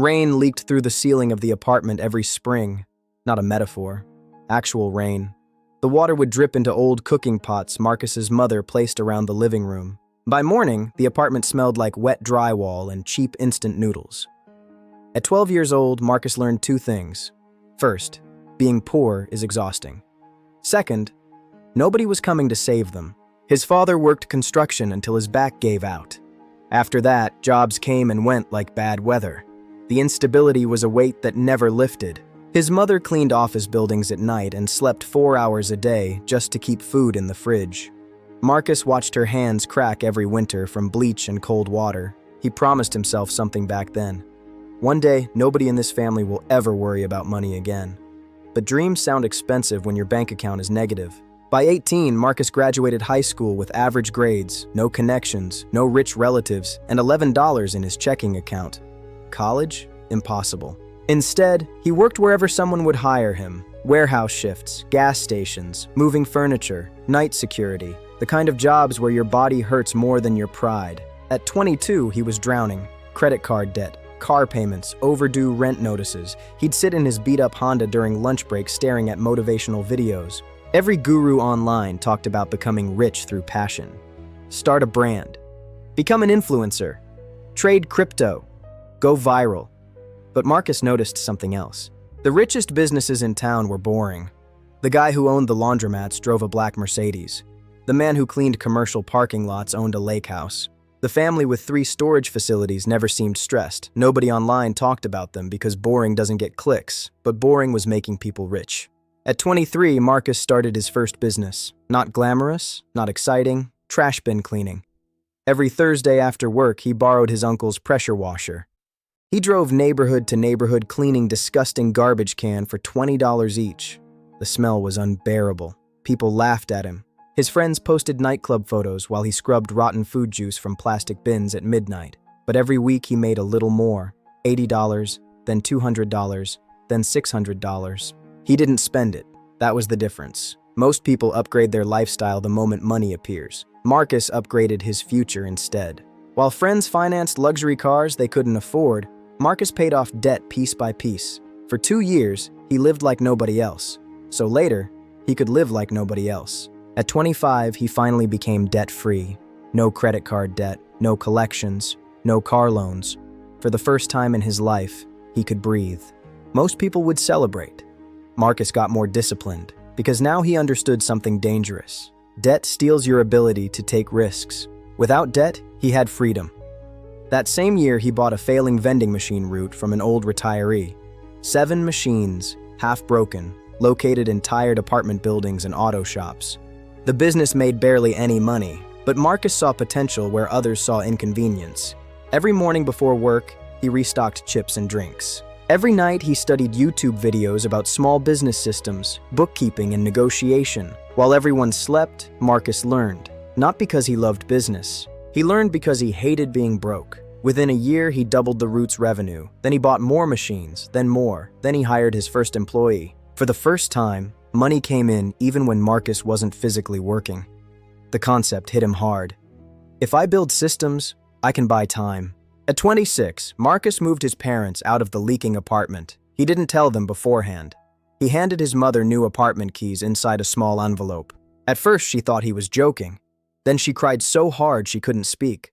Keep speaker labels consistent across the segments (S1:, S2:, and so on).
S1: Rain leaked through the ceiling of the apartment every spring. Not a metaphor. Actual rain. The water would drip into old cooking pots Marcus's mother placed around the living room. By morning, the apartment smelled like wet drywall and cheap instant noodles. At 12 years old, Marcus learned two things. First, being poor is exhausting. Second, nobody was coming to save them. His father worked construction until his back gave out. After that, jobs came and went like bad weather. The instability was a weight that never lifted. His mother cleaned office buildings at night and slept 4 hours a day just to keep food in the fridge. Marcus watched her hands crack every winter from bleach and cold water. He promised himself something back then. One day, nobody in this family will ever worry about money again. But dreams sound expensive when your bank account is negative. By 18, Marcus graduated high school with average grades, no connections, no rich relatives, and $11 in his checking account. College? Impossible. Instead, he worked wherever someone would hire him. Warehouse shifts, gas stations, moving furniture, night security, the kind of jobs where your body hurts more than your pride. At 22, he was drowning. Credit card debt, car payments, overdue rent notices. He'd sit in his beat-up Honda during lunch breaks staring at motivational videos. Every guru online talked about becoming rich through passion. Start a brand. Become an influencer. Trade crypto. Go viral. But Marcus noticed something else. The richest businesses in town were boring. The guy who owned the laundromats drove a black Mercedes. The man who cleaned commercial parking lots owned a lake house. The family with 3 storage facilities never seemed stressed. Nobody online talked about them because boring doesn't get clicks, but boring was making people rich. At 23, Marcus started his first business. Not glamorous, not exciting, trash bin cleaning. Every Thursday after work, he borrowed his uncle's pressure washer. He drove neighborhood to neighborhood cleaning disgusting garbage can for $20 each. The smell was unbearable. People laughed at him. His friends posted nightclub photos while he scrubbed rotten food juice from plastic bins at midnight. But every week he made a little more. $80, then $200, then $600. He didn't spend it. That was the difference. Most people upgrade their lifestyle the moment money appears. Marcus upgraded his future instead. While friends financed luxury cars they couldn't afford, Marcus paid off debt piece by piece. For 2 years, he lived like nobody else. So later, he could live like nobody else. At 25, he finally became debt-free. No credit card debt, no collections, no car loans. For the first time in his life, he could breathe. Most people would celebrate. Marcus got more disciplined, because now he understood something dangerous. Debt steals your ability to take risks. Without debt, he had freedom. That same year, he bought a failing vending machine route from an old retiree. 7 machines, half broken, located in tired apartment buildings and auto shops. The business made barely any money, but Marcus saw potential where others saw inconvenience. Every morning before work, he restocked chips and drinks. Every night, he studied YouTube videos about small business systems, bookkeeping, and negotiation. While everyone slept, Marcus learned. Not because he loved business. He learned because he hated being broke. Within a year, he doubled the route's revenue. Then he bought more machines, then more. Then he hired his first employee. For the first time, money came in even when Marcus wasn't physically working. The concept hit him hard. If I build systems, I can buy time. At 26, Marcus moved his parents out of the leaking apartment. He didn't tell them beforehand. He handed his mother new apartment keys inside a small envelope. At first, she thought he was joking. Then she cried so hard she couldn't speak.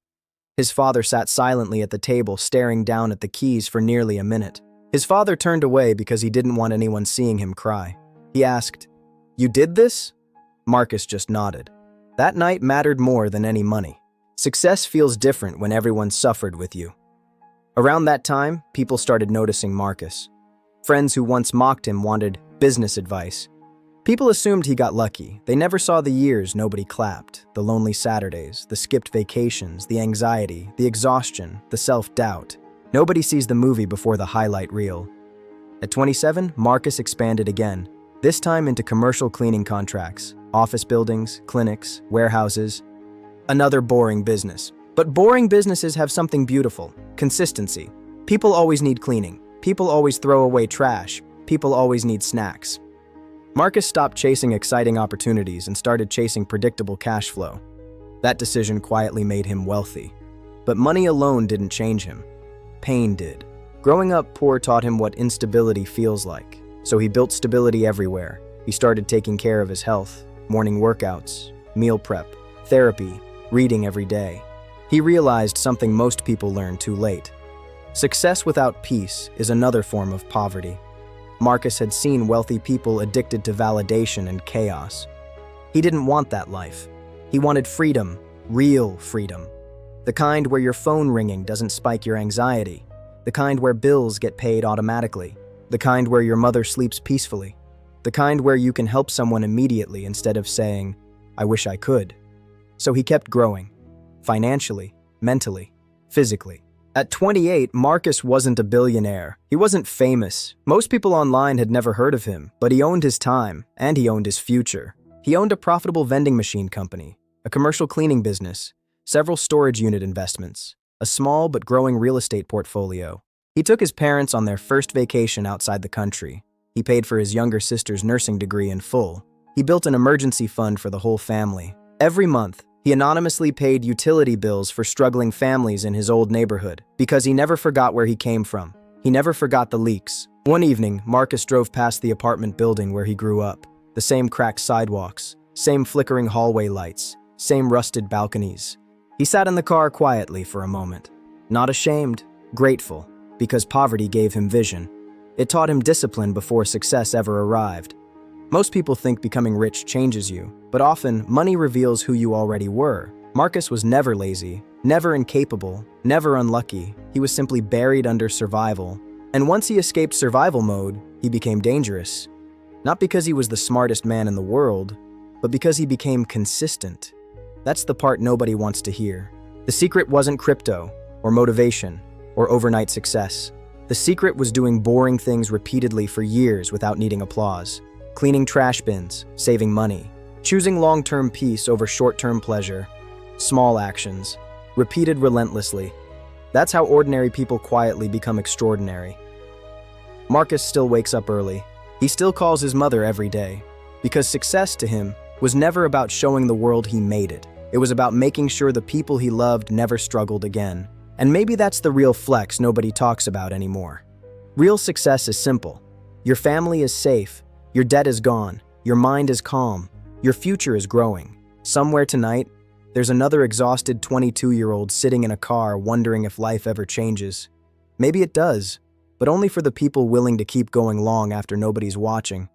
S1: His father sat silently at the table, staring down at the keys for nearly a minute. His father turned away because he didn't want anyone seeing him cry. He asked, "You did this?" Marcus just nodded. That night mattered more than any money. Success feels different when everyone suffered with you. Around that time, people started noticing Marcus. Friends who once mocked him wanted business advice. People assumed he got lucky. They never saw the years nobody clapped, the lonely Saturdays, the skipped vacations, the anxiety, the exhaustion, the self-doubt. Nobody sees the movie before the highlight reel. At 27, Marcus expanded again, this time into commercial cleaning contracts, office buildings, clinics, warehouses. Another boring business. But boring businesses have something beautiful: consistency. People always need cleaning. People always throw away trash. People always need snacks. Marcus stopped chasing exciting opportunities and started chasing predictable cash flow. That decision quietly made him wealthy. But money alone didn't change him. Pain did. Growing up poor taught him what instability feels like, so he built stability everywhere. He started taking care of his health, morning workouts, meal prep, therapy, reading every day. He realized something most people learn too late. Success without peace is another form of poverty. Marcus had seen wealthy people addicted to validation and chaos. He didn't want that life. He wanted freedom, real freedom. The kind where your phone ringing doesn't spike your anxiety. The kind where bills get paid automatically. The kind where your mother sleeps peacefully. The kind where you can help someone immediately instead of saying, "I wish I could." So he kept growing. Financially, mentally, physically. At 28, Marcus wasn't a billionaire. He wasn't famous. Most people online had never heard of him, but he owned his time, and he owned his future. He owned a profitable vending machine company, a commercial cleaning business, several storage unit investments, a small but growing real estate portfolio. He took his parents on their first vacation outside the country. He paid for his younger sister's nursing degree in full. He built an emergency fund for the whole family. Every month, he anonymously paid utility bills for struggling families in his old neighborhood because he never forgot where he came from. He never forgot the leaks. One evening, Marcus drove past the apartment building where he grew up. The same cracked sidewalks, same flickering hallway lights, same rusted balconies. He sat in the car quietly for a moment. Not ashamed, grateful, because poverty gave him vision. It taught him discipline before success ever arrived. Most people think becoming rich changes you, but often money reveals who you already were. Marcus was never lazy, never incapable, never unlucky. He was simply buried under survival. And once he escaped survival mode, he became dangerous. Not because he was the smartest man in the world, but because he became consistent. That's the part nobody wants to hear. The secret wasn't crypto, or motivation, or overnight success. The secret was doing boring things repeatedly for years without needing applause. Cleaning trash bins, saving money, choosing long-term peace over short-term pleasure. Small actions, repeated relentlessly. That's how ordinary people quietly become extraordinary. Marcus still wakes up early. He still calls his mother every day, because success to him was never about showing the world he made it. It was about making sure the people he loved never struggled again. And maybe that's the real flex nobody talks about anymore. Real success is simple. Your family is safe, your debt is gone, your mind is calm, your future is growing. Somewhere tonight, there's another exhausted 22-year-old sitting in a car wondering if life ever changes. Maybe it does, but only for the people willing to keep going long after nobody's watching.